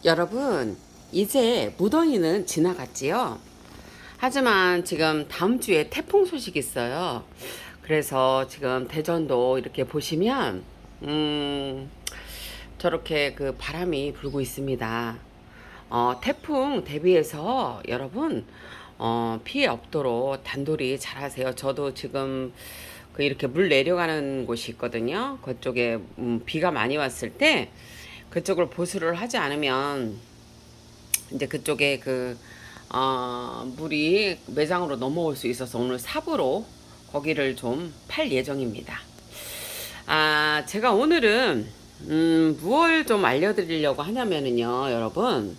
여러분, 이제 무더위는 지나갔지요? 하지만 지금 다음 주에 태풍 소식이 있어요. 그래서 지금 대전도 이렇게 보시면, 저렇게 그 바람이 불고 있습니다. 태풍 대비해서 여러분, 피해 없도록 단돌이 잘 하세요. 저도 지금 그 이렇게 물 내려가는 곳이 있거든요. 그쪽에 비가 많이 왔을 때 그쪽을 보수를 하지 않으면 이제 그쪽에 물이 매장으로 넘어올 수 있어서 오늘 삽으로 거기를 좀 팔 예정입니다. 제가 오늘은 무얼 좀 알려드리려고 하냐면은요, 여러분,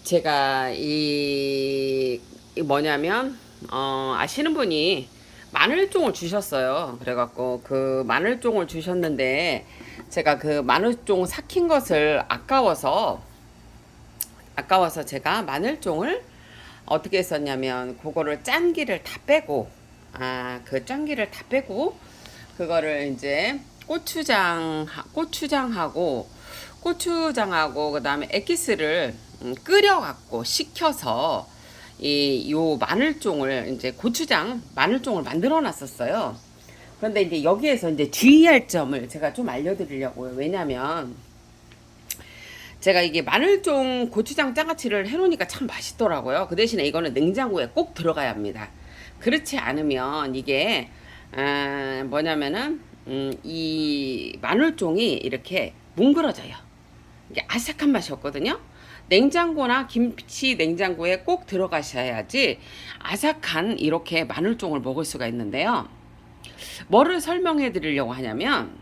제가 이 뭐냐면 아시는 분이 마늘종을 주셨어요. 그래갖고 그 마늘종을 주셨는데 제가 그 마늘종 삭힌 것을 아까워서 제가 마늘종을 어떻게 했었냐면 그거를 짠기를 다 빼고 그 짠기를 다 빼고 그거를 이제 고추장하고 그다음에 액기스를 끓여갖고 식혀서 이 요 마늘종을 이제 마늘종을 만들어 놨었어요. 그런데 이제 여기에서 이제 주의할 점을 제가 좀 알려드리려고요. 왜냐면 제가 이게 마늘종 고추장 장아찌를 해놓으니까 참 맛있더라고요. 그 대신에 이거는 냉장고에 꼭 들어가야 합니다. 그렇지 않으면 이게 뭐냐면은 이 마늘종이 이렇게 뭉그러져요. 이게 아삭한 맛이 없거든요. 냉장고나 김치 냉장고에 꼭 들어가셔야지 아삭한 이렇게 마늘종을 먹을 수가 있는데요. 뭐를 설명해 드리려고 하냐면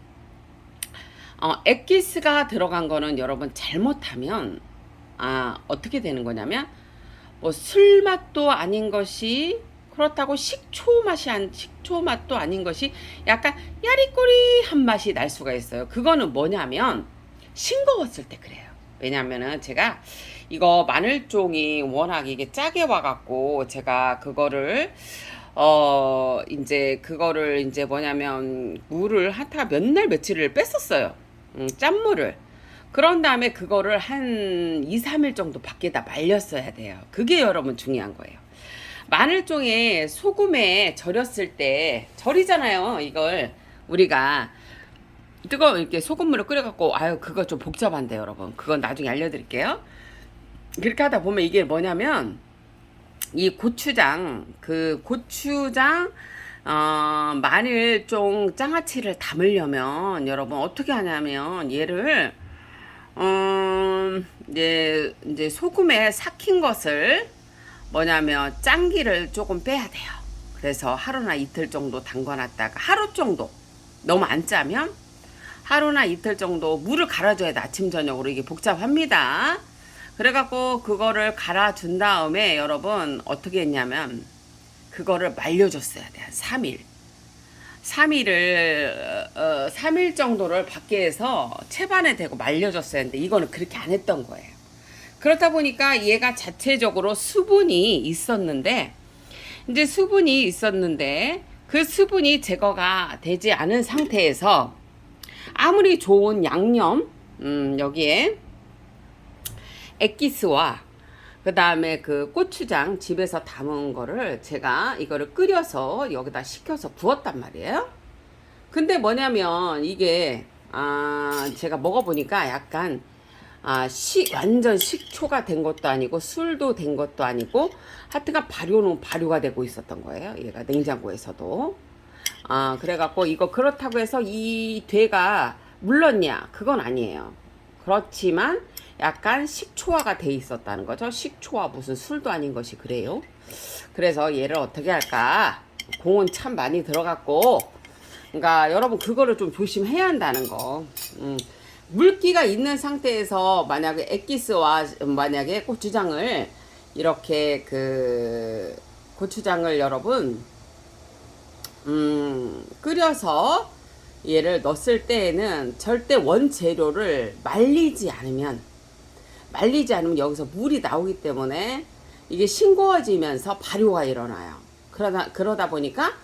액기스가 들어간 거는 여러분 잘못하면 어떻게 되는 거냐면 뭐 술 맛도 아닌 것이 그렇다고 식초 맛도 아닌 것이 약간 야리꼬리한 맛이 날 수가 있어요. 그거는 뭐냐면 싱거웠을 때 그래요. 왜냐면은 제가 이거 마늘종이 워낙 이게 짜게 와갖고 제가 그거를 이제 뭐냐면 물을 한타 몇 날 며칠을 뺐었어요. 짠물을. 그런 다음에 그거를 한 2, 3일 정도 밖에다 말렸어야 돼요. 그게 여러분 중요한 거예요. 마늘종에 소금에 절였을 때 절이잖아요. 이걸 우리가 뜨거운 이렇게 소금물을 끓여갖고 그거 좀 복잡한데 여러분. 그건 나중에 알려드릴게요. 그렇게 하다 보면 이게 뭐냐면 이 고추장 마늘종 장아찌를 담으려면 여러분 어떻게 하냐면 얘를 이제 소금에 삭힌 것을 뭐냐면 짠기를 조금 빼야 돼요. 그래서 하루나 이틀 정도 담궈놨다가 하루 정도 너무 안 짜면 하루나 이틀 정도 물을 갈아줘야 돼. 아침 저녁으로 이게 복잡합니다. 그래갖고 그거를 갈아준 다음에 여러분 어떻게 했냐면 그거를 말려줬어야 돼. 한 3일. 3일 정도를 밖에서 채반에 대고 말려줬어야 했는데 이거는 그렇게 안 했던 거예요. 그렇다 보니까 얘가 자체적으로 수분이 있었는데 그 수분이 제거가 되지 않은 상태에서 아무리 좋은 양념 여기에 액기스와 그 다음에 그 고추장 집에서 담은 거를 제가 이거를 끓여서 여기다 식혀서 부었단 말이에요. 근데 뭐냐면 이게 제가 먹어보니까 약간 완전 식초가 된 것도 아니고 술도 된 것도 아니고 하여튼간 발효가 되고 있었던 거예요. 얘가 냉장고에서도. 그래갖고 이거 그렇다고 해서 이 되가 물렀냐? 그건 아니에요. 그렇지만 약간 식초화가 돼 있었다는 거죠. 식초와 무슨 술도 아닌 것이 그래요. 그래서 얘를 어떻게 할까? 공은 참 많이 들어갔고, 그러니까 여러분 그거를 좀 조심해야 한다는 거. 물기가 있는 상태에서 만약에 액기스와 만약에 고추장을 이렇게 고추장을 여러분 끓여서 얘를 넣었을 때에는 절대 원재료를 말리지 않으면 여기서 물이 나오기 때문에 이게 싱거워지면서 발효가 일어나요. 그러다 보니까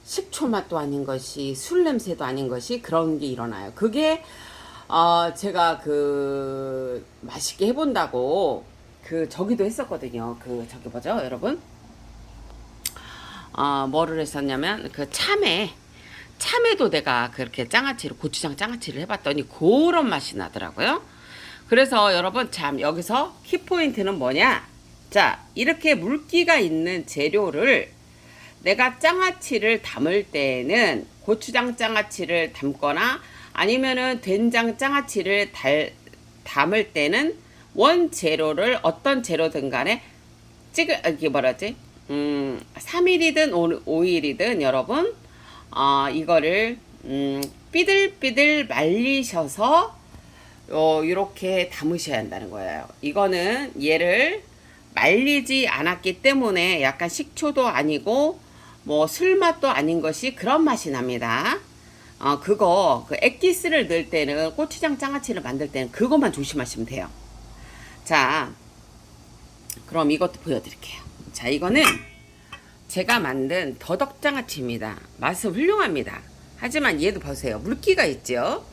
식초 맛도 아닌 것이 술 냄새도 아닌 것이 그런 게 일어나요. 그게 제가 그 맛있게 해본다고 그 저기도 했었거든요. 그 저기 뭐죠, 여러분? 뭐를 했었냐면 그 참외도 내가 그렇게 장아찌를 고추장 장아찌를 해봤더니 그런 맛이 나더라고요. 그래서 여러분 참 여기서 키포인트는 뭐냐? 자, 이렇게 물기가 있는 재료를 내가 장아찌를 담을 때는 고추장 장아찌를 담거나 아니면은 된장 장아찌를 담을 때는 원재료를 어떤 재료든 간에 이게 뭐라지? 3일이든 5일이든 여러분, 이거를, 삐들삐들 말리셔서, 이렇게 담으셔야 한다는 거예요. 이거는 얘를 말리지 않았기 때문에 약간 식초도 아니고, 뭐, 술맛도 아닌 것이 그런 맛이 납니다. 그 액기스를 넣을 때는, 고추장 장아찌를 만들 때는 그것만 조심하시면 돼요. 자, 그럼 이것도 보여드릴게요. 자, 이거는 제가 만든 더덕장아찌입니다. 맛은 훌륭합니다. 하지만 얘도 보세요. 물기가 있죠.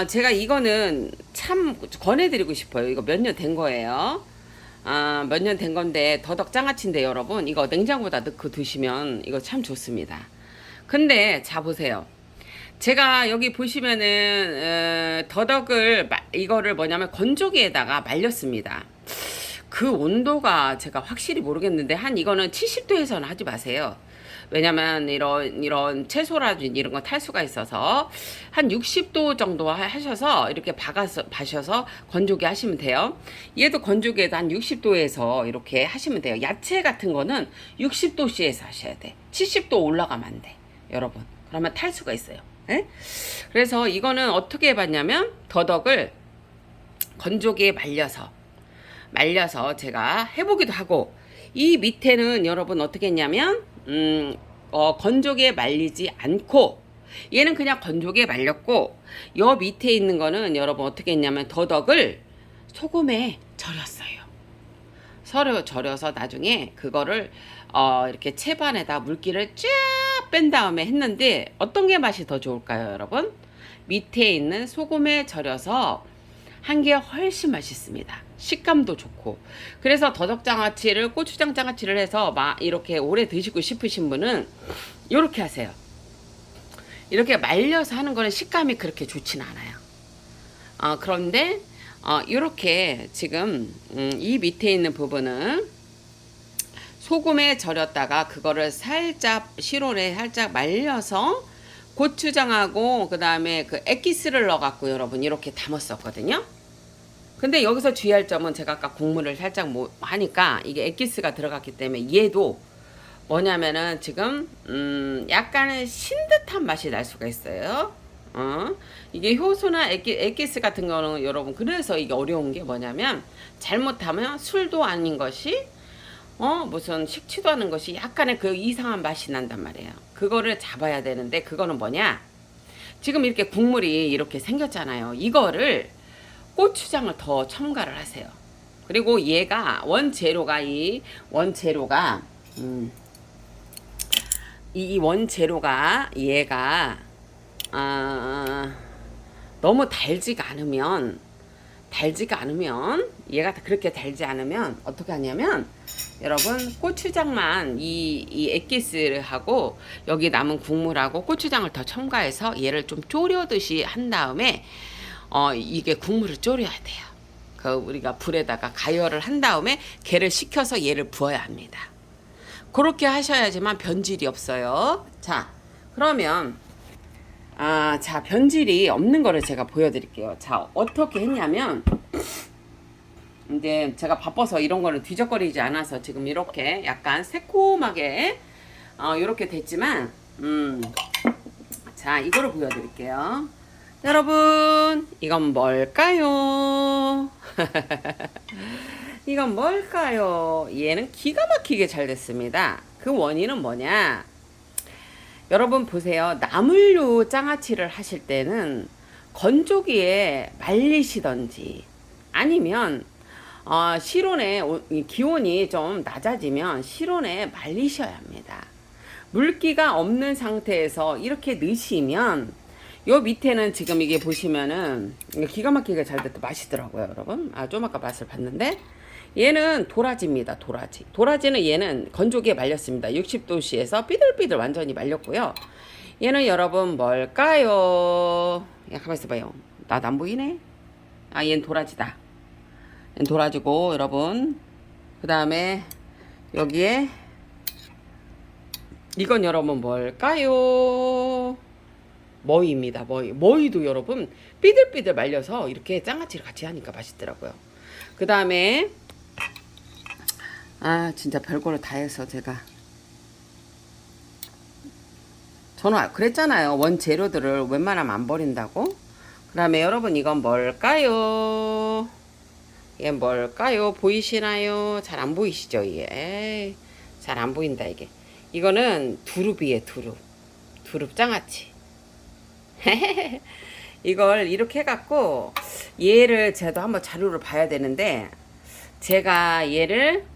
제가 이거는 참 권해드리고 싶어요. 이거 몇 년 된 거예요. 몇 년 된 건데 더덕장아찌인데 여러분 이거 냉장고에다 넣고 드시면 이거 참 좋습니다. 근데 자 보세요. 제가 여기 보시면은 더덕을 이거를 뭐냐면 건조기에다가 말렸습니다. 그 온도가 제가 확실히 모르겠는데 한 이거는 70도에서는 하지 마세요. 왜냐면 이런 채소라든지 이런 건 탈수가 있어서 한 60도 정도 하셔서 이렇게 바셔서 건조기 하시면 돼요. 얘도 건조기에다 한 60도에서 이렇게 하시면 돼요. 야채 같은 거는 60도씨에서 하셔야 돼. 70도 올라가면 안 돼. 여러분. 그러면 탈수가 있어요. 에? 그래서 이거는 어떻게 해봤냐면 더덕을 건조기에 말려서 제가 해보기도 하고 이 밑에는 여러분 어떻게 했냐면 건조기에 말리지 않고 얘는 그냥 건조기에 말렸고 요 밑에 있는 거는 여러분 어떻게 했냐면 더덕을 소금에 절였어요. 서로 절여서 나중에 그거를 이렇게 채반에다 물기를 쫙 뺀 다음에 했는데 어떤 게 맛이 더 좋을까요, 여러분? 밑에 있는 소금에 절여서 한 게 훨씬 맛있습니다. 식감도 좋고. 그래서 더덕장아찌를 고추장 장아찌를 해서 이렇게 오래 드시고 싶으신 분은 이렇게 하세요. 이렇게 말려서 하는 거는 식감이 그렇게 좋진 않아요. 그런데 이렇게 지금 이 밑에 있는 부분은 소금에 절였다가 그거를 살짝 실온에 살짝 말려서 고추장하고 그 다음에 그 액기스를 넣어갖고 여러분 이렇게 담았었거든요. 근데 여기서 주의할 점은 제가 아까 국물을 살짝 하니까 이게 액기스가 들어갔기 때문에 얘도 뭐냐면은 지금 약간은 신듯한 맛이 날 수가 있어요. 이게 효소나 액기스 같은 거는 여러분 그래서 이게 어려운 게 뭐냐면 잘못하면 술도 아닌 것이 무슨 식취도 하는 것이 약간의 그 이상한 맛이 난단 말이에요. 그거를 잡아야 되는데 그거는 뭐냐? 지금 이렇게 국물이 이렇게 생겼잖아요. 이거를 고추장을 더 첨가를 하세요. 그리고 얘가 원재료가 이 원재료가 얘가 너무 달지가 않으면 얘가 그렇게 달지 않으면 어떻게 하냐면 여러분 고추장만 이 액기스를 하고 여기 남은 국물하고 고추장을 더 첨가해서 얘를 좀 졸여듯이 한 다음에 이게 국물을 졸여야 돼요. 우리가 불에다가 가열을 한 다음에 걔를 식혀서 얘를 부어야 합니다. 그렇게 하셔야지만 변질이 없어요. 자, 그러면 자, 변질이 없는 거를 제가 보여드릴게요. 자, 어떻게 했냐면 이제 제가 바빠서 이런 거는 뒤적거리지 않아서 지금 이렇게 약간 새콤하게 이렇게 됐지만 자, 이거를 보여드릴게요. 여러분, 이건 뭘까요? 이건 뭘까요? 얘는 기가 막히게 잘 됐습니다. 그 원인은 뭐냐? 여러분 보세요. 나물류 장아찌를 하실 때는 건조기에 말리시던지 아니면 실온에 기온이 좀 낮아지면 실온에 말리셔야 합니다. 물기가 없는 상태에서 이렇게 넣으시면 요 밑에는 지금 이게 보시면은 이게 기가 막히게 잘 됐다. 맛있더라고요, 여러분. 좀 아까 맛을 봤는데 얘는 도라지입니다. 도라지. 도라지는 얘는 건조기에 말렸습니다. 60도씨에서 삐들삐들 완전히 말렸고요. 얘는 여러분 뭘까요? 야, 가만 있어봐요. 나도 안 보이네. 얘는 도라지다. 얘는 도라지고 여러분. 그 다음에 여기에 이건 여러분 뭘까요? 머위입니다. 머위도 여러분 삐들삐들 말려서 이렇게 장아찌를 같이 하니까 맛있더라고요. 그 다음에 진짜 별거를 다 해서 저는 그랬잖아요. 원재료들을 웬만하면 안 버린다고. 그 다음에 여러분 이건 뭘까요? 얘 뭘까요? 보이시나요? 잘 안 보이시죠? 이게 잘 안 보인다 이게. 이거는 두릅이에요. 두릅 장아찌. 이걸 이렇게 해갖고 얘를 제가 한번 자료를 봐야 되는데 제가 얘를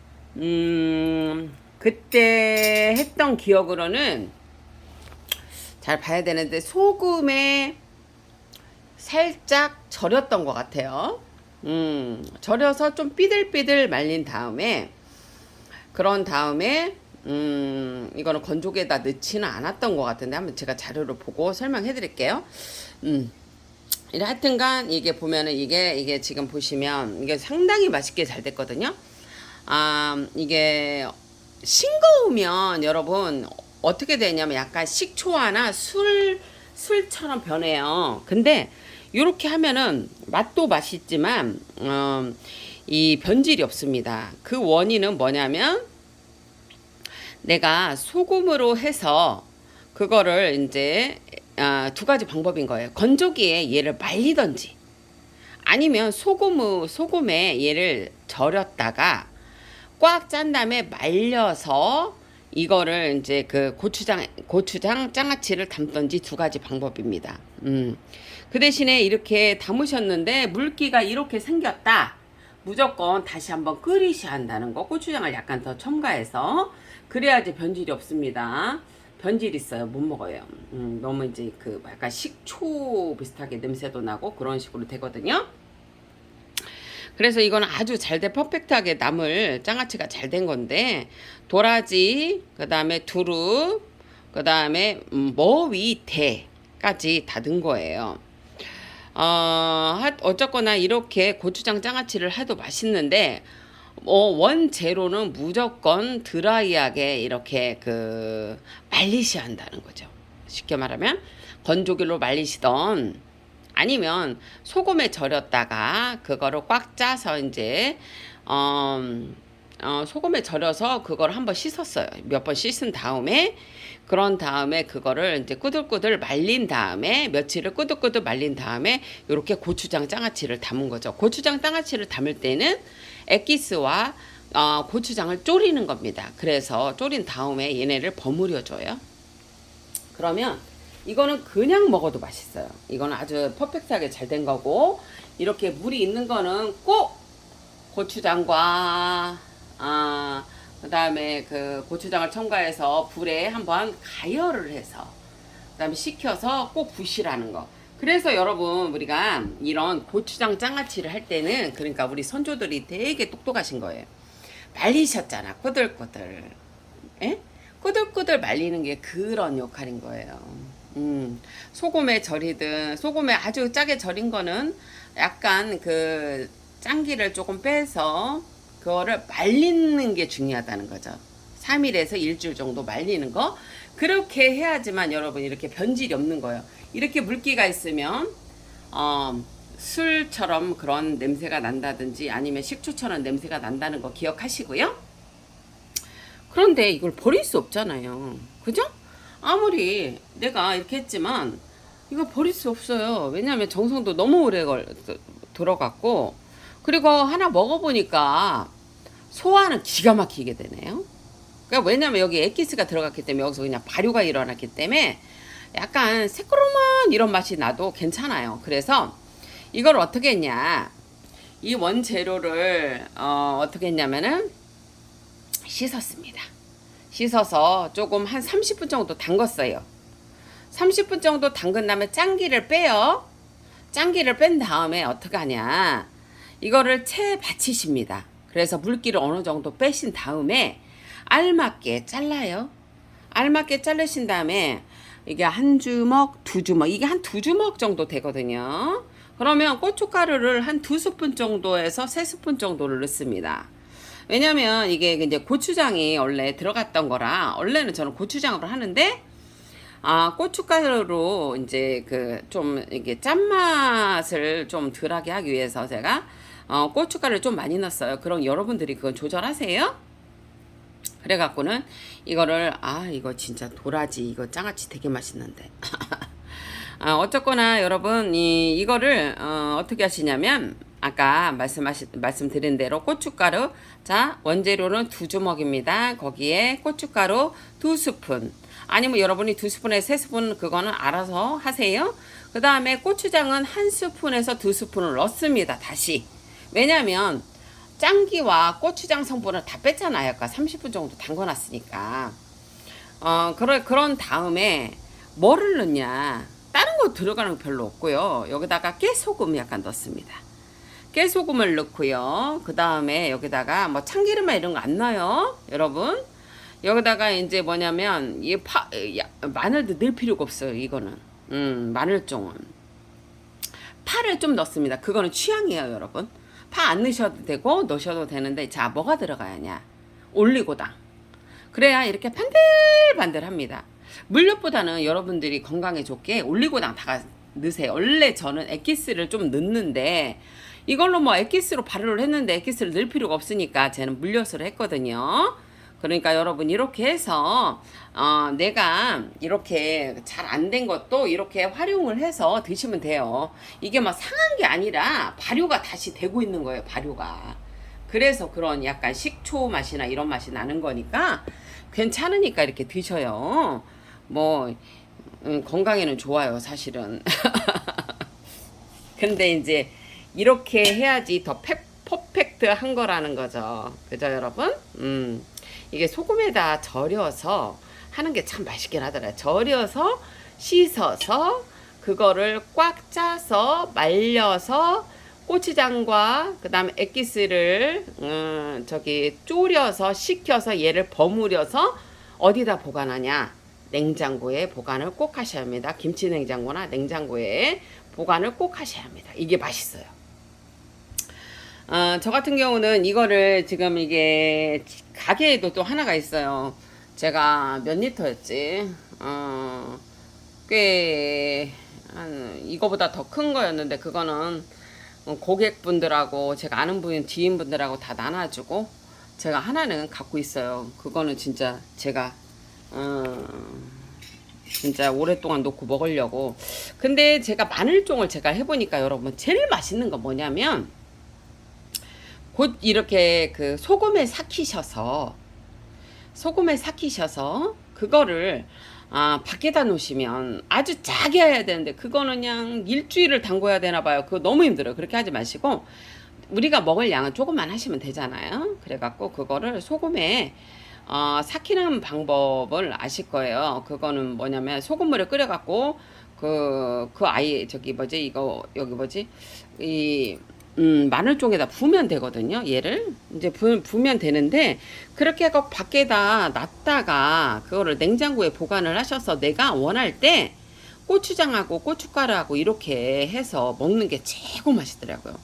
그때 했던 기억으로는 잘 봐야 되는데 소금에 살짝 절였던 것 같아요. 절여서 좀 삐들삐들 말린 다음에 그런 다음에 이거는 건조기에다 넣지는 않았던 것 같은데 한번 제가 자료를 보고 설명해 드릴게요. 하여튼간 이게 보면은 이게 지금 보시면 이게 상당히 맛있게 잘 됐거든요. 이게 싱거우면 여러분 어떻게 되냐면 약간 식초와나 술처럼 변해요. 근데 이렇게 하면은 맛도 맛있지만 이 변질이 없습니다. 그 원인은 뭐냐면 내가 소금으로 해서 그거를 이제 두 가지 방법인 거예요. 건조기에 얘를 말리던지 아니면 소금에 얘를 절였다가 꽉 짠 다음에 말려서 이거를 이제 그 고추장 장아찌를 담던지 두 가지 방법입니다. 그 대신에 이렇게 담으셨는데 물기가 이렇게 생겼다. 무조건 다시 한번 끓이셔야 한다는 거. 고추장을 약간 더 첨가해서 그래야지 변질이 없습니다. 변질 있어요. 못 먹어요. 너무 이제 그 약간 식초 비슷하게 냄새도 나고 그런 식으로 되거든요. 그래서 이건 아주 잘돼 퍼펙트하게 나물 장아찌가 잘 된 건데 도라지, 그 다음에 두릅, 그 다음에 머위, 대까지 다 넣은 거예요. 어쨌거나 이렇게 고추장 장아찌를 해도 맛있는데 원재료는 무조건 드라이하게 이렇게 말리셔야 한다는 거죠. 쉽게 말하면 건조기로 말리시던 아니면 소금에 절였다가 그거를 꽉 짜서 이제 소금에 절여서 그걸 한번 씻었어요. 몇 번 씻은 다음에 그런 다음에 그거를 이제 꾸들꾸들 말린 다음에 며칠을 꾸들꾸들 말린 다음에 이렇게 고추장 장아찌를 담은 거죠. 고추장 장아찌를 담을 때는 액기스와 고추장을 졸이는 겁니다. 그래서 졸인 다음에 얘네를 버무려 줘요. 그러면 이거는 그냥 먹어도 맛있어요. 이거는 아주 퍼펙트하게 잘 된 거고 이렇게 물이 있는 거는 꼭 고추장과 그 다음에 그 고추장을 첨가해서 불에 한번 가열을 해서 그 다음에 식혀서 꼭 부시라는 거. 그래서 여러분 우리가 이런 고추장 장아찌를 할 때는 그러니까 우리 선조들이 되게 똑똑하신 거예요. 말리셨잖아. 꾸들꾸들. 에? 꾸들꾸들 말리는 게 그런 역할인 거예요. 소금에 절이든 소금에 아주 짜게 절인 거는 약간 그 짠기를 조금 빼서 그거를 말리는 게 중요하다는 거죠. 3일에서 일주일 정도 말리는 거. 그렇게 해야지만 여러분 이렇게 변질이 없는 거예요. 이렇게 물기가 있으면 술처럼 그런 냄새가 난다든지 아니면 식초처럼 냄새가 난다는 거 기억하시고요. 그런데 이걸 버릴 수 없잖아요. 그죠? 아무리 내가 이렇게 했지만 이거 버릴 수 없어요. 왜냐하면 정성도 너무 오래 들어갔고 그리고 하나 먹어보니까 소화는 기가 막히게 되네요. 그러니까 왜냐면 여기 액기스가 들어갔기 때문에 여기서 그냥 발효가 일어났기 때문에 약간 새콤한 이런 맛이 나도 괜찮아요. 그래서 이걸 어떻게 했냐, 이 원재료를 어떻게 했냐면은 씻었습니다. 씻어서 조금 한 30분 정도 담궜어요. 30분 정도 담근 다음에 짠기를 빼요. 짠기를 뺀 다음에 어떻게 하냐. 이거를 채 받치십니다. 그래서 물기를 어느 정도 빼신 다음에 알맞게 잘라요. 알맞게 자르신 다음에 이게 한 주먹, 두 주먹, 이게 한 두 주먹 정도 되거든요. 그러면 고춧가루를 한 2스푼 정도에서 3스푼 정도를 넣습니다. 왜냐면 이게 이제 고추장이 원래 들어갔던 거라, 원래는 저는 고추장으로 하는데, 고춧가루로 이제 그 좀 이게 짠맛을 좀 덜하게 하기 위해서 제가 고춧가루를 좀 많이 넣었어요. 그럼 여러분들이 그건 조절하세요. 그래갖고는 이거를 이거 진짜 도라지 이거 장아찌 되게 맛있는데 어쨌거나 여러분 이거를 어떻게 하시냐면 아까 말씀드린 대로 고춧가루, 자 원재료는 2주먹입니다. 거기에 고춧가루 2스푼, 아니면 여러분이 2스푼에 3스푼 그거는 알아서 하세요. 그 다음에 고추장은 1스푼에서 2스푼을 넣습니다. 다시. 왜냐면 짠기와 고추장 성분을 다 뺐잖아요. 아까 30분 정도 담궈놨으니까. 그런 다음에 뭐를 넣냐. 다른 거 들어가는 거 별로 없고요. 여기다가 깨소금 약간 넣습니다. 깨소금을 넣고요. 그 다음에 여기다가 뭐 참기름이나 이런 거 안 넣어요. 여러분. 여기다가 이제 뭐냐면, 마늘도 넣을 필요가 없어요. 이거는. 마늘종은. 파를 좀 넣습니다. 그거는 취향이에요, 여러분. 파 안 넣으셔도 되고 넣으셔도 되는데, 자 뭐가 들어가야냐, 올리고당. 그래야 이렇게 반들반들합니다. 물엿보다는 여러분들이 건강에 좋게 올리고당 다 넣으세요. 원래 저는 엑기스를 좀 넣는데 이걸로 뭐 엑기스로 발효를 했는데 엑기스를 넣을 필요가 없으니까 저는 물엿으로 했거든요. 그러니까 여러분 이렇게 해서 내가 이렇게 잘 안 된 것도 이렇게 활용을 해서 드시면 돼요. 이게 막 상한 게 아니라 발효가 다시 되고 있는 거예요. 발효가. 그래서 그런 약간 식초 맛이나 이런 맛이 나는 거니까 괜찮으니까 이렇게 드셔요. 뭐 건강에는 좋아요, 사실은. 근데 이제 이렇게 해야지 더 퍼펙트한 거라는 거죠. 그죠, 여러분? 이게 소금에다 절여서 하는 게 참 맛있긴 하더라고요. 절여서 씻어서 그거를 꽉 짜서 말려서 고추장과 그 다음에 엑기스를 졸여서 식혀서 얘를 버무려서 어디다 보관하냐, 냉장고에 보관을 꼭 하셔야 합니다. 김치 냉장고나 냉장고에 보관을 꼭 하셔야 합니다. 이게 맛있어요. 저 같은 경우는 이거를 지금 이게 가게에도 또 하나가 있어요. 제가 몇 리터였지? 꽤 이거보다 더 큰 거였는데 그거는 고객분들하고 제가 아는 분, 지인분들하고 다 나눠주고 제가 하나는 갖고 있어요. 그거는 진짜 제가 진짜 오랫동안 놓고 먹으려고. 근데 제가 마늘종을 제가 해보니까 여러분 제일 맛있는 거 뭐냐면, 곧 이렇게 그 소금에 삭히셔서 그거를 밖에다 놓으시면 아주 짜게 해야 되는데 그거는 그냥 일주일을 담궈야 되나 봐요. 그거 너무 힘들어요. 그렇게 하지 마시고 우리가 먹을 양은 조금만 하시면 되잖아요. 그래갖고 그거를 소금에 삭히는 방법을 아실 거예요. 그거는 뭐냐면 소금물을 끓여갖고 마늘종에다 부으면 되거든요. 얘를 이제 부으면 되는데, 그렇게 하고 밖에다 놨다가 그거를 냉장고에 보관을 하셔서 내가 원할 때 고추장하고 고춧가루하고 이렇게 해서 먹는 게 최고 맛있더라고요.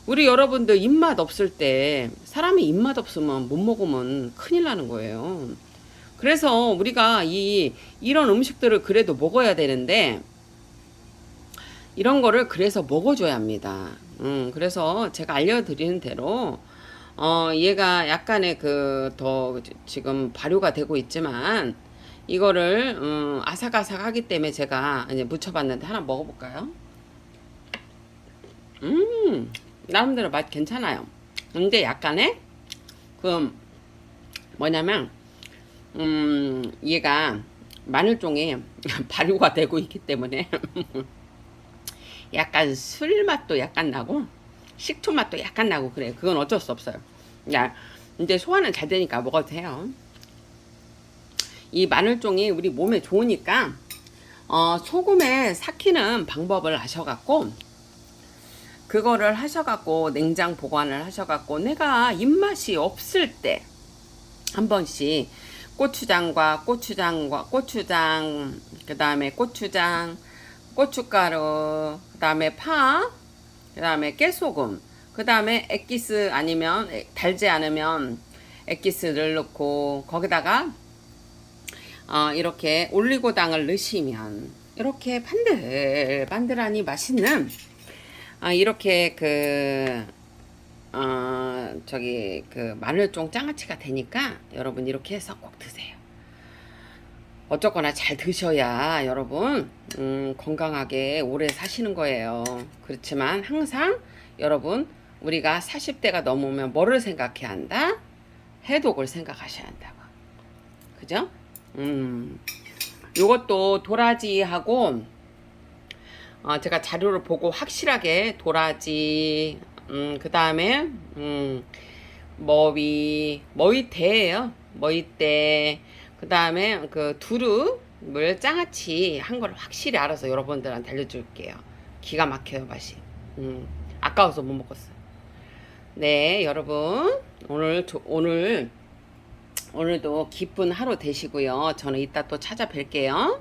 우리 여러분들 입맛 없을 때, 사람이 입맛 없으면 못 먹으면 큰일 나는 거예요. 그래서 우리가 이런 음식들을 그래도 먹어야 되는데, 이런 거를 그래서 먹어줘야 합니다. 그래서 제가 알려드리는 대로, 얘가 약간의 지금 발효가 되고 있지만, 이거를, 아삭아삭하기 때문에 제가 이제 무쳐봤는데 하나 먹어볼까요? 나름대로 맛 괜찮아요. 근데 약간의, 얘가 마늘종이 발효가 되고 있기 때문에, 약간 술 맛도 약간 나고 식초 맛도 약간 나고 그래요. 그건 어쩔 수 없어요. 야, 이제 소화는 잘 되니까 먹어도 돼요. 이 마늘종이 우리 몸에 좋으니까 소금에 삭히는 방법을 아셔갖고 그거를 하셔갖고 냉장 보관을 하셔갖고 내가 입맛이 없을 때 한 번씩 고추장, 그 다음에 고추장, 고춧가루, 그 다음에 파, 그 다음에 깨소금, 그 다음에 액기스 아니면 달지 않으면 액기스를 넣고 거기다가 이렇게 올리고당을 넣으시면 이렇게 반들반들하니 맛있는 이렇게 그 마늘종 장아찌가 되니까 여러분 이렇게 해서 꼭 드세요. 어쨌거나 잘 드셔야 여러분 건강하게 오래 사시는 거예요. 그렇지만 항상 여러분 우리가 40대가 넘으면 뭐를 생각해야 한다? 해독을 생각하셔야 한다고. 그죠? 요것도 도라지하고 제가 자료를 보고 확실하게 도라지 그 다음에 머위대예요. 머위대 그 다음에 그 두릅을 장아찌 한 걸 확실히 알아서 여러분들한테 알려줄게요. 기가 막혀요 맛이. 아까워서 못 먹었어요. 네 여러분 오늘도 기쁜 하루 되시고요. 저는 이따 또 찾아뵐게요.